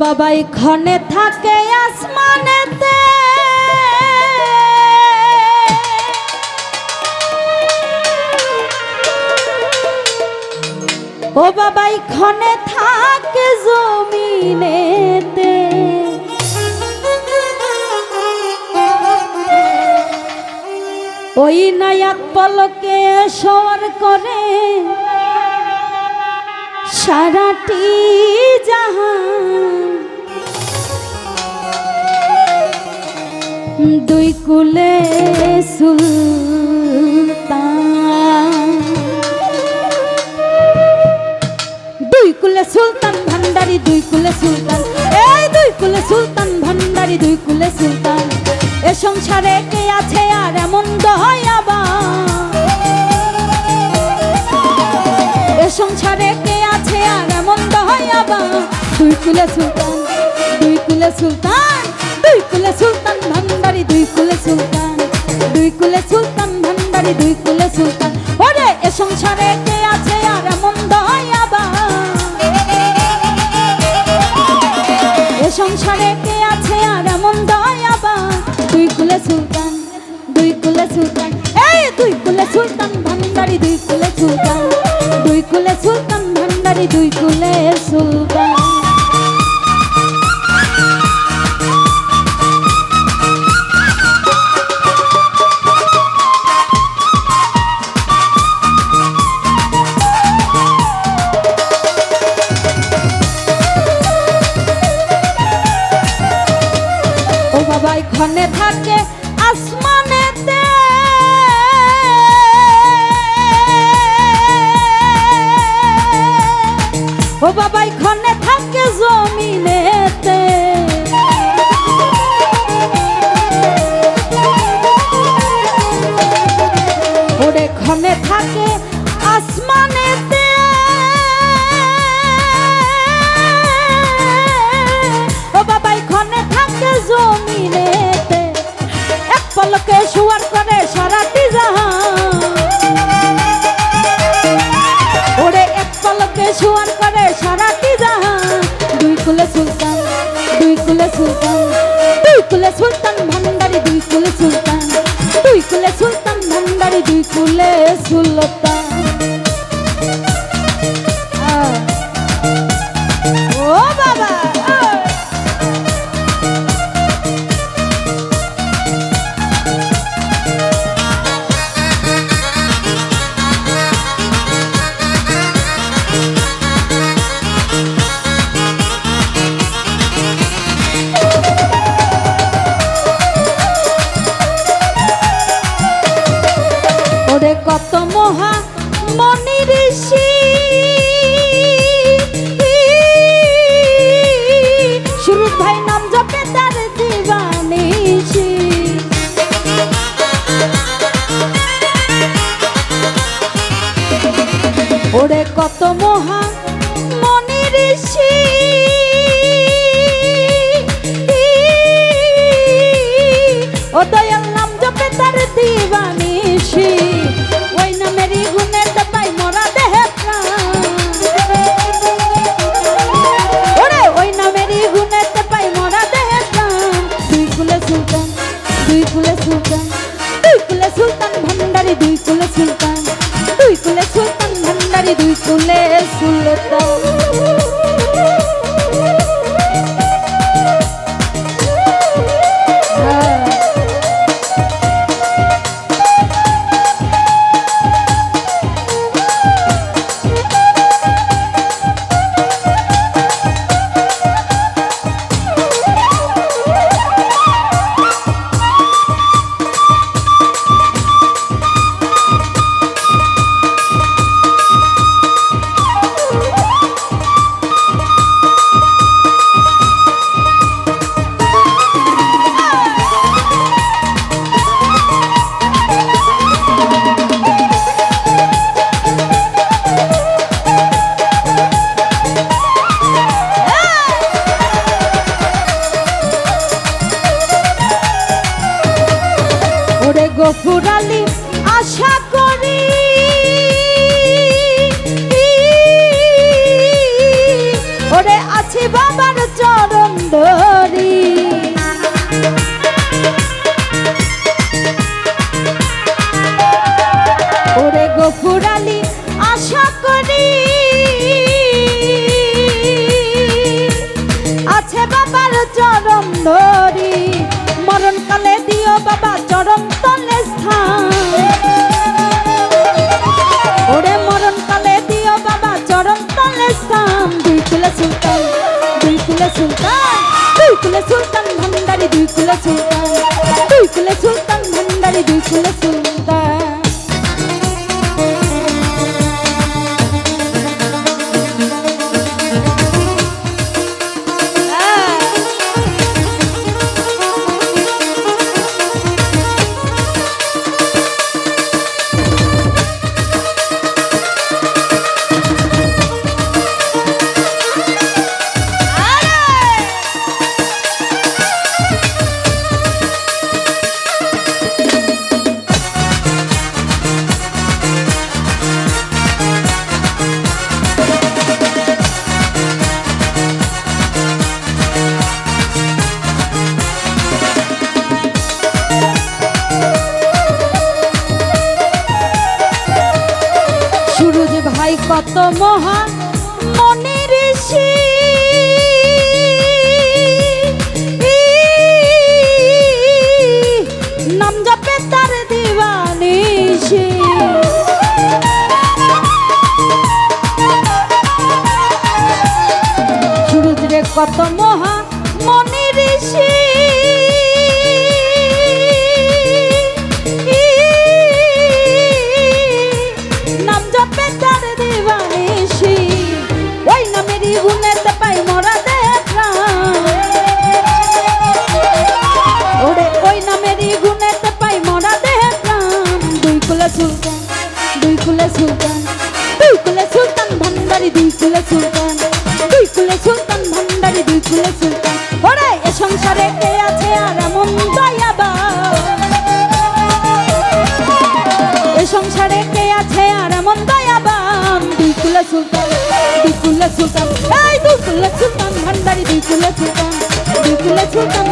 বাবা এখানে থাকে আসমানেতে, ও বাবা এখানে থাকে জমিনেতে। ওই নায়ক পলকে সওয়ার করে সারাটি জাহান, দুই কুলে সুলতান, দুই কুলে সুলতান ভান্ডারি, দুই কুলে সুলতান, এই দুই কুলে সুলতান ভান্ডারি, দুই কুলে সুলতান। এ সংসারে কে আছে আর এমন দয়াবান, এ সংসারে কে আছে আর এমন দয়াবান। দুই কুলে সুলতান, দুই কুলে সুলতান, দুই কুলে সুলতান ভান্ডারি, দুই কুলে সুলতান, দুই কুলে সুলতান ভান্ডারি, দুই কুলে সুলতান। ওরে এ সংসারে কে আছে আর এমন দয়াবান, এ সংসারে কে আছে আর এমন দয়াবান। দুই কুলে সুলতান, দুই কুলে সুলতান, এই দুই কুলে সুলতান ভান্ডারি, দুই কুলে সুলতান, দুই কুলে সুলতান ভান্ডারি, দুই কুলে সুলতান। ও বাবা এখানে থাকে আসমানেতে, ও বাবা এখানে থাকে জমিনেতে। ওরে এখানে থাকে আসমানেতে, ও বাবা এখানে থাকে জমিনেতে। এক পলকে শুয়ার করে সারাটি জাহান, ওরে এক পলকে শুয়ার করে সারাটি জাহান। দুই কুলে সুলতান, দুই কুলে সুলতান, দুই কুলে সুলতান ভান্ডারি, দুই কুলে সুলতান, দুই কুলে সুলতান ভান্ডারি, দুই কুলে সুলতান। ও বাবা ওরে কত মহা মনি ঋষি, সুরুৎ ভাই নাম জপে তার দিবানিশি। ওরে কত মহা মনি ঋষি, ও দয়াল নাম জপে তার দিবানিশি। ওই নামেরই গুণে পাই মরা দেহে প্রাণ, ওরে ওই নামেরই গুণে পাই মরা দেহে প্রাণ। দুই কুলে সুলতান, দুই কুলে সুলতান, দুই কুলে সুলতান ভান্ডারি, দুই কুলে সুলতান, দুই কুলে সুলতান ভান্ডারি, দুই কুলে সুলতান। সুন্দরী মরণকালে দিও বাবা চরণ তলে স্থান ওরে মরণকালে দিও বাবা চরণ তলে স্থান দুই কুলে সুলতান দুই কুলে সুলতান দুই কুলে সুলতান ভান্ডারি দুই কুলে সুলতান দুই কুলে সুলতান ভান্ডারি দুই কুলে সুলতান ভাই কত মহান মনি ঋষি নাম জপে তার দিবানিশি সুরজ রে কত মহান মনি ঋষি নাম জপে তার দিবানিশি ওই নামেরই গুণেতে পাই মরা দেখা ওরে ওই নামেরই গুণেতে পাই মরা দেখা দুই কুলে সুলতান দুই কুলে সুলতান দুই কুলে সুলতান ভান্ডারি দুই কুলে সুলতান দুই কুলে সুলতান ভান্ডারি দুই কুলে সুলতান ওরে এ সংসারে কে আছে আর এমন দয়াবা এ সংসারে কে আছে আর এমন দয়াবান দুই কুলে সুলতান দুই কুলে সুলতান এই দুই কুলে সুলতান ভান্ডারি দুই কুলে সুলতান দুই কুলে সুলতান